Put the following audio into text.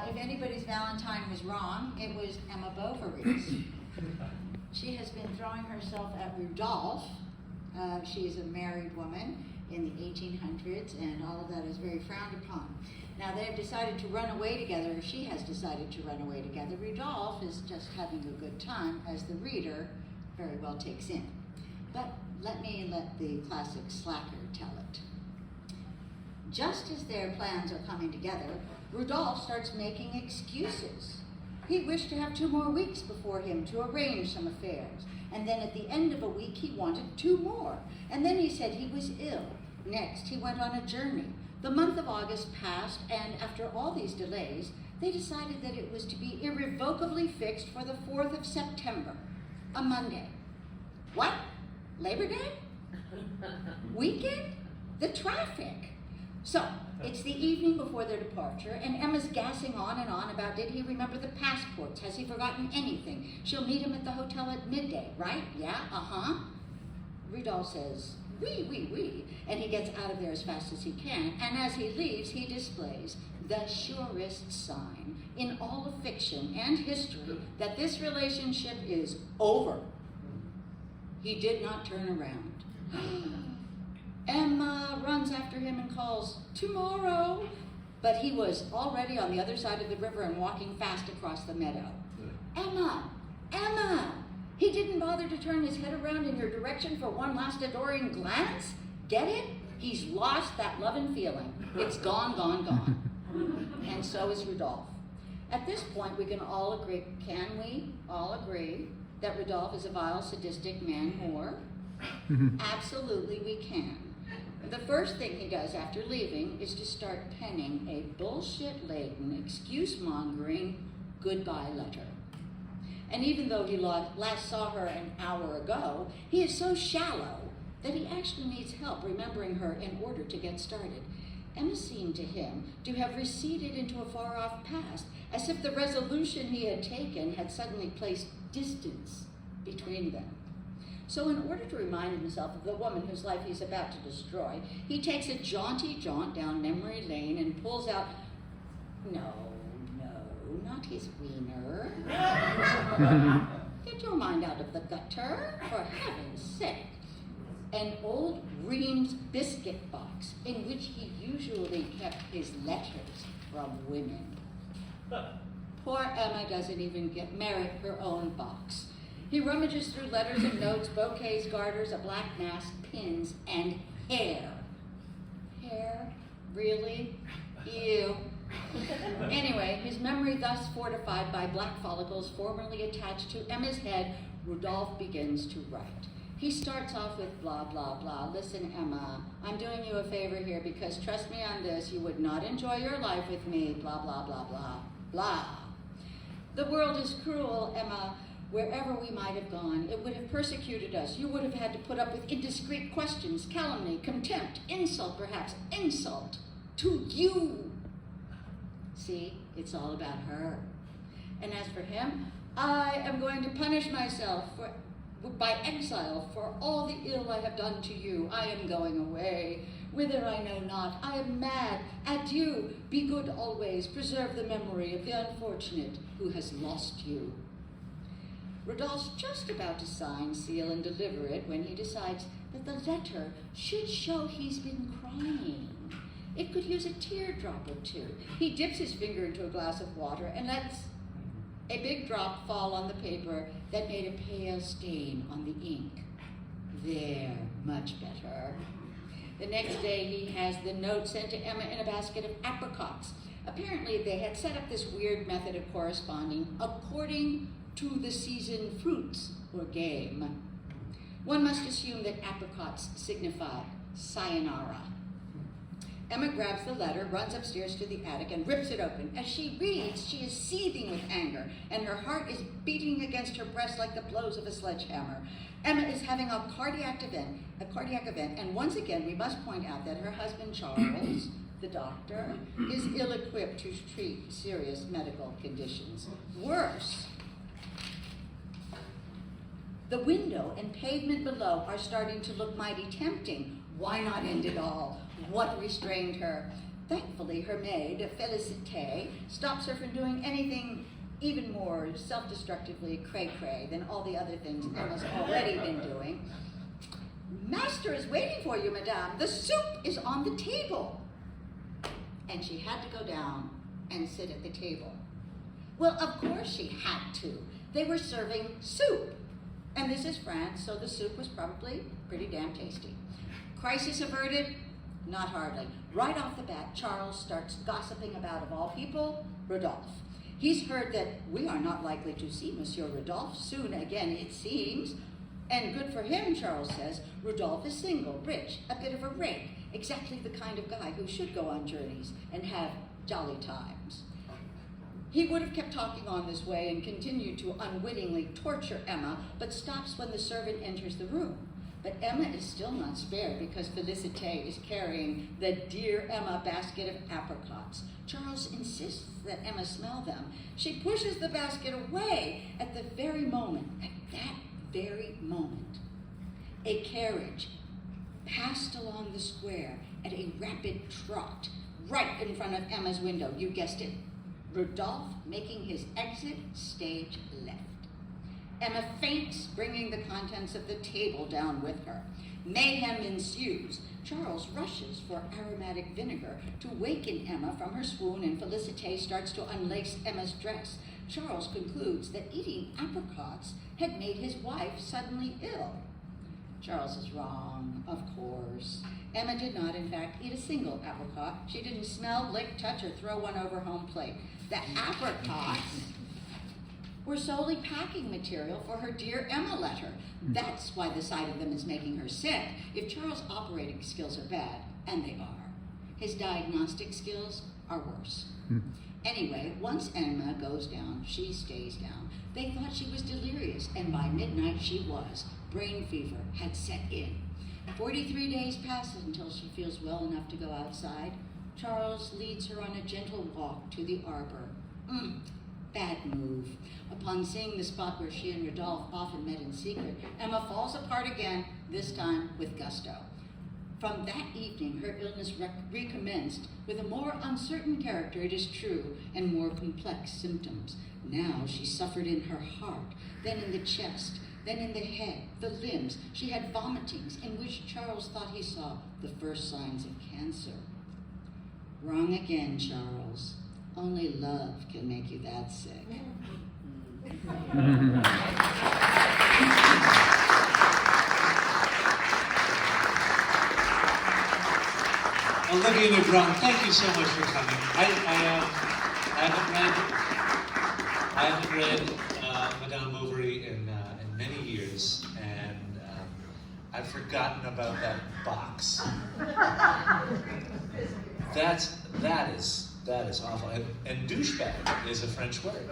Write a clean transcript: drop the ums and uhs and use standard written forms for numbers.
If anybody's Valentine was wrong, it was Emma Bovary's. She has been throwing herself at Rodolphe. She is a married woman in the 1800s, and all of that is very frowned upon. Now they have decided to run away together, or she has decided to run away together. Rodolphe is just having a good time, as the reader very well takes in. But let the classic slacker tell it. Just as their plans are coming together, Rodolphe starts making excuses. He wished to have 2 more weeks before him to arrange some affairs. And then at the end of a week, he wanted 2 more. And then he said he was ill. Next, he went on a journey. The month of August passed, and after all these delays, they decided that it was to be irrevocably fixed for the 4th of September, a Monday. What? Labor Day? Weekend? The traffic. So, it's the evening before their departure, and Emma's gassing on and on about, did he remember the passports? Has he forgotten anything? She'll meet him at the hotel at midday, right? Yeah, Rodolphe says, oui, and he gets out of there as fast as he can, and as he leaves, he displays the surest sign in all of fiction and history that this relationship is over. He did not turn around. Emma runs after him and calls, tomorrow. But he was already on the other side of the river and walking fast across the meadow. Emma! He didn't bother to turn his head around in your direction for one last adoring glance? Get it? He's lost that love and feeling. It's gone. And so is Rodolphe. At this point, we can all agree, can we all agree that Rodolphe is a vile, sadistic man-whore? Absolutely we can. The first thing he does after leaving is to start penning a bullshit-laden, excuse-mongering goodbye letter. And even though he last saw her an hour ago, he is so shallow that he actually needs help remembering her in order to get started. Emma seemed to him to have receded into a far-off past, as if the resolution he had taken had suddenly placed distance between them. So in order to remind himself of the woman whose life he's about to destroy, he takes a jaunty jaunt down memory lane and pulls out, no, not his wiener. Get your mind out of the gutter, for heaven's sake. An old Reams biscuit box in which he usually kept his letters from women. Poor Emma doesn't even merit her own box. He rummages through letters and notes, bouquets, garters, a black mask, pins, and hair. Hair? Really? Ew. Anyway, his memory thus fortified by black follicles formerly attached to Emma's head, Rodolphe begins to write. He starts off with blah, blah, blah. Listen, Emma, I'm doing you a favor here because trust me on this, you would not enjoy your life with me, blah, blah, blah, blah, blah. The world is cruel, Emma. Wherever we might have gone, it would have persecuted us. You would have had to put up with indiscreet questions, calumny, contempt, insult perhaps, insult to you. See, it's all about her. And as for him, I am going to punish myself by exile for all the ill I have done to you. I am going away, whither I know not. I am mad. Adieu. Be good always. Preserve the memory of the unfortunate who has lost you. Rodolphe's just about to sign, seal, and deliver it when he decides that the letter should show he's been crying. It could use a teardrop or two. He dips his finger into a glass of water and lets a big drop fall on the paper that made a pale stain on the ink. There, much better. The next day he has the note sent to Emma in a basket of apricots. Apparently they had set up this weird method of corresponding according to the season fruits or game. One must assume that apricots signify sayonara. Emma grabs the letter, runs upstairs to the attic, and rips it open. As she reads, she is seething with anger, and her heart is beating against her breast like the blows of a sledgehammer. Emma is having a cardiac event, and once again, we must point out that her husband, Charles, the doctor, is ill-equipped to treat serious medical conditions. Worse, the window and pavement below are starting to look mighty tempting. Why not end it all? What restrained her? Thankfully, her maid, Félicité, stops her from doing anything even more self-destructively cray-cray than all the other things Emma's already been doing. "Master is waiting for you, madame. The soup is on the table." And she had to go down and sit at the table. Well, of course she had to. They were serving soup. And this is France, so the soup was probably pretty damn tasty. Crisis averted? Not hardly. Right off the bat, Charles starts gossiping about, of all people, Rodolphe. He's heard that we are not likely to see Monsieur Rodolphe soon again, it seems. And good for him, Charles says. Rodolphe is single, rich, a bit of a rake, exactly the kind of guy who should go on journeys and have jolly times. He would have kept talking on this way and continued to unwittingly torture Emma, but stops when the servant enters the room. But Emma is still not spared because Félicité is carrying the Dear Emma basket of apricots. Charles insists that Emma smell them. She pushes the basket away at that very moment, a carriage passed along the square at a rapid trot, right in front of Emma's window. You guessed it. Rodolphe making his exit, stage left. Emma faints, bringing the contents of the table down with her. Mayhem ensues. Charles rushes for aromatic vinegar to waken Emma from her swoon, and Félicité starts to unlace Emma's dress. Charles concludes that eating apricots had made his wife suddenly ill. Charles is wrong, of course. Emma did not, in fact, eat a single apricot. She didn't smell, lick, touch, or throw one over home plate. The apricots were solely packing material for her Dear Emma letter. That's why the sight of them is making her sick. If Charles' operating skills are bad, and they are, his diagnostic skills are worse. Anyway, once Emma goes down, she stays down. They thought she was delirious, and by midnight she was. Brain fever had set in. 43 days pass until she feels well enough to go outside. Charles leads her on a gentle walk to the arbor. Bad move. Upon seeing the spot where she and Rodolphe often met in secret, Emma falls apart again, this time with gusto. From that evening, her illness recommenced with a more uncertain character, it is true, and more complex symptoms. Now she suffered in her heart, then in the chest, then in the head, the limbs. She had vomitings in which Charles thought he saw the first signs of cancer. Wrong again, Charles. Only love can make you that sick. Olivia Negron, thank you so much for coming. I haven't read Madame Bovary in many years, and I've forgotten about that box. That is awful. And douchebag is a French word.